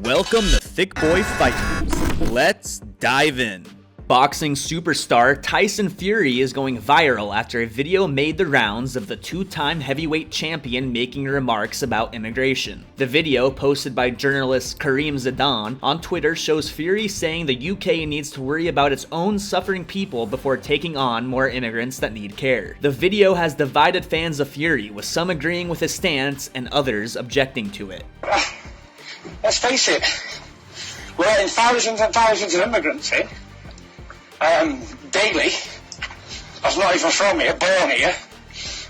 Welcome to Thick Boy Fight News. Let's dive in. Boxing superstar Tyson Fury is going viral after a video made the rounds of the two-time heavyweight champion making remarks about immigration. The video, posted by journalist Kareem Zidane on Twitter, shows Fury saying the UK needs to worry about its own suffering people before taking on more immigrants that need care. The video has divided fans of Fury, with some agreeing with his stance and others objecting to it. Let's face it, we're letting thousands and thousands of immigrants in. Daily. I was not even from here, born here.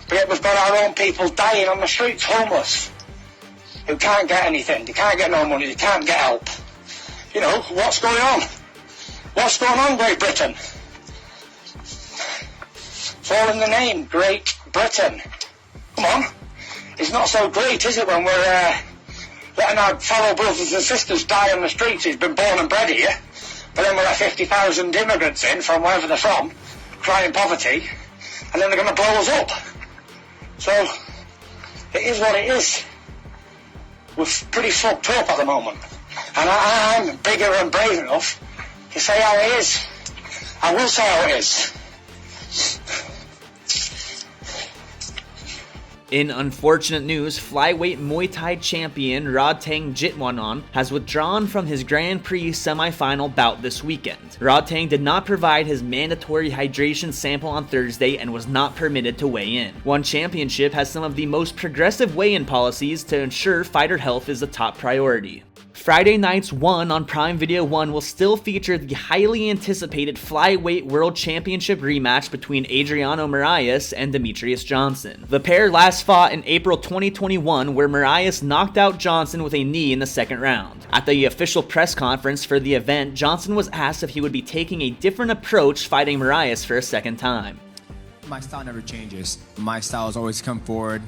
But yet we've got our own people dying on the streets, homeless, who can't get anything. They can't get no money, they can't get help. You know, what's going on? What's going on, Great Britain? It's all in the name, Great Britain. Come on. It's not so great, is it, when we're letting our fellow brothers and sisters die on the streets who've been born and bred here? But then we'll have 50,000 immigrants in from wherever they're from, crying poverty, and then they're going to blow us up. So, it is what it is. We're pretty fucked up at the moment. And I'm bigger and brave enough to say how it is. I will say how it is. In unfortunate news, flyweight Muay Thai champion Rodtang has withdrawn from his Grand Prix semi-final bout this weekend. Rodtang did not provide his mandatory hydration sample on Thursday and was not permitted to weigh in. One Championship has some of the most progressive weigh-in policies to ensure fighter health is a top priority. Friday night's One on Prime Video 1 will still feature the highly anticipated Flyweight World Championship rematch between Adriano Moraes and Demetrious Johnson. The pair last fought in April 2021, where Moraes knocked out Johnson with a knee in the second round. At the official press conference for the event, Johnson was asked if he would be taking a different approach fighting Moraes for a second time. My style never changes. My style has always come forward.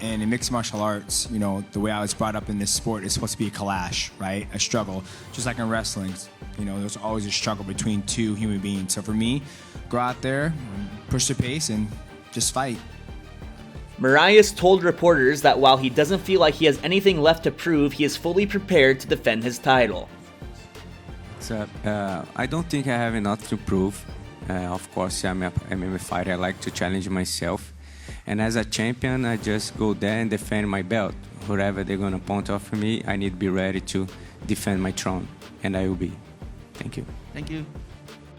And in mixed martial arts, you know, the way I was brought up in this sport is supposed to be a clash, right? A struggle. Just like in wrestling, you know, there's always a struggle between two human beings. So for me, go out there, push the pace, and just fight. Moraes told reporters that while he doesn't feel like he has anything left to prove, he is fully prepared to defend his title. So, I don't think I have enough to prove. Of course, I'm a MMA fighter. I like to challenge myself. And as a champion, I just go there and defend my belt. Whoever they're going to point off for me, I need to be ready to defend my throne. And I will be. Thank you. Thank you.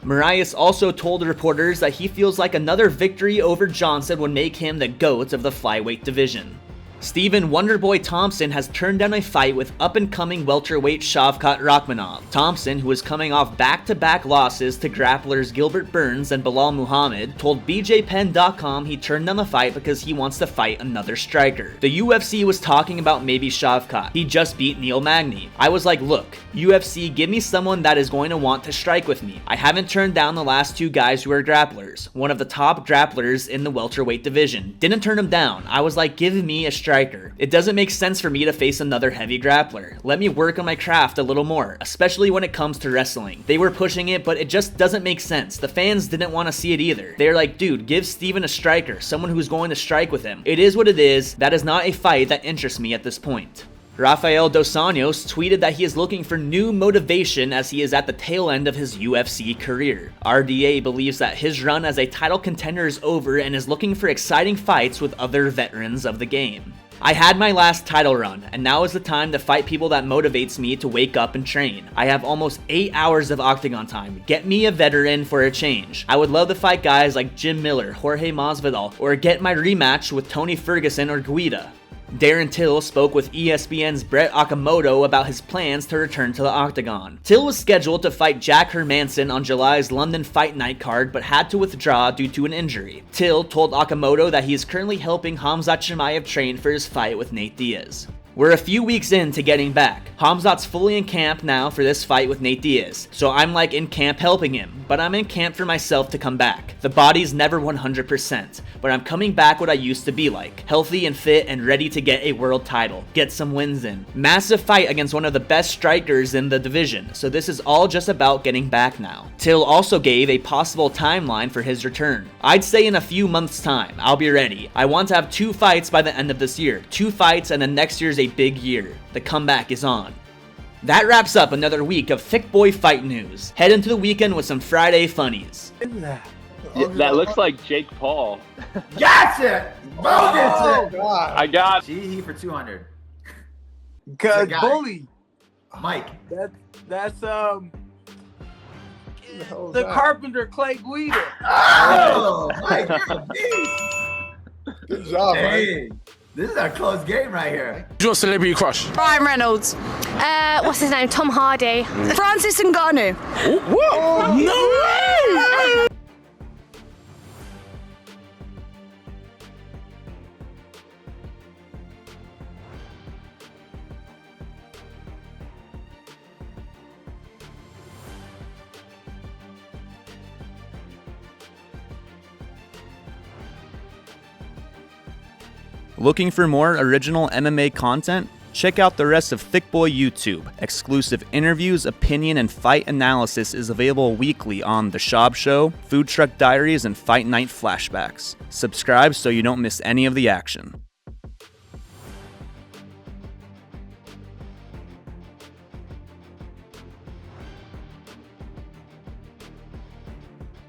Moraes also told reporters that he feels like another victory over Johnson would make him the GOAT of the flyweight division. Stephen Wonderboy Thomson has turned down a fight with up-and-coming welterweight Shavkat Rakhmonov. Thomson, who is coming off back-to-back losses to grapplers Gilbert Burns and Bilal Muhammad, told BJPenn.com he turned down the fight because he wants to fight another striker. The UFC was talking about maybe Shavkat. He just beat Neil Magny. I was like, look, UFC, give me someone that is going to want to strike with me. I haven't turned down the last two guys who are grapplers. One of the top grapplers in the welterweight division. Didn't turn him down. I was like, give me a striker. It doesn't make sense for me to face another heavy grappler. Let me work on my craft a little more, especially when it comes to wrestling. They were pushing it, but it just doesn't make sense. The fans didn't want to see it either. They're like, dude, give Steven a striker, someone who's going to strike with him. It is what it is. That is not a fight that interests me at this point. Rafael dos Anjos tweeted that he is looking for new motivation as he is at the tail end of his UFC career. RDA believes that his run as a title contender is over and is looking for exciting fights with other veterans of the game. I had my last title run, and now is the time to fight people that motivates me to wake up and train. I have almost 8 hours of octagon time. Get me a veteran for a change. I would love to fight guys like Jim Miller, Jorge Masvidal, or get my rematch with Tony Ferguson or Guida. Darren Till spoke with ESPN's Brett Okamoto about his plans to return to the octagon. Till was scheduled to fight Jack Hermanson on July's London Fight Night card, but had to withdraw due to an injury. Till told Okamoto that he is currently helping Khamzat Chimaev train for his fight with Nate Diaz. We're a few weeks into getting back. Khamzat's fully in camp now for this fight with Nate Diaz, so I'm like in camp helping him, but I'm in camp for myself to come back. The body's never 100%, but I'm coming back what I used to be like, healthy and fit and ready to get a world title, get some wins in. Massive fight against one of the best strikers in the division, so this is all just about getting back now. Till also gave a possible timeline for his return. I'd say in a few months time, I'll be ready. I want to have 2 fights by the end of this year, 2 fights and then next year's a big year. The comeback is on. That wraps up another week of Thick Boy fight news. Head into the weekend with some Friday funnies. That looks like Jake Paul. Gotcha! Bo gets it! I got He for 200. Cause guy. bully. Mike. That's the carpenter Clay Guida. Oh, Mike, you're a beast. Good job, man. Hey, this is a close game right here. Your celebrity crush? Ryan Reynolds. What's his name? Tom Hardy. Francis Ngannou. What? No way! Looking for more original MMA content? Check out the rest of Thick Boy YouTube. Exclusive interviews, opinion, and fight analysis is available weekly on The Shab Show, Food Truck Diaries, and Fight Night Flashbacks. Subscribe so you don't miss any of the action.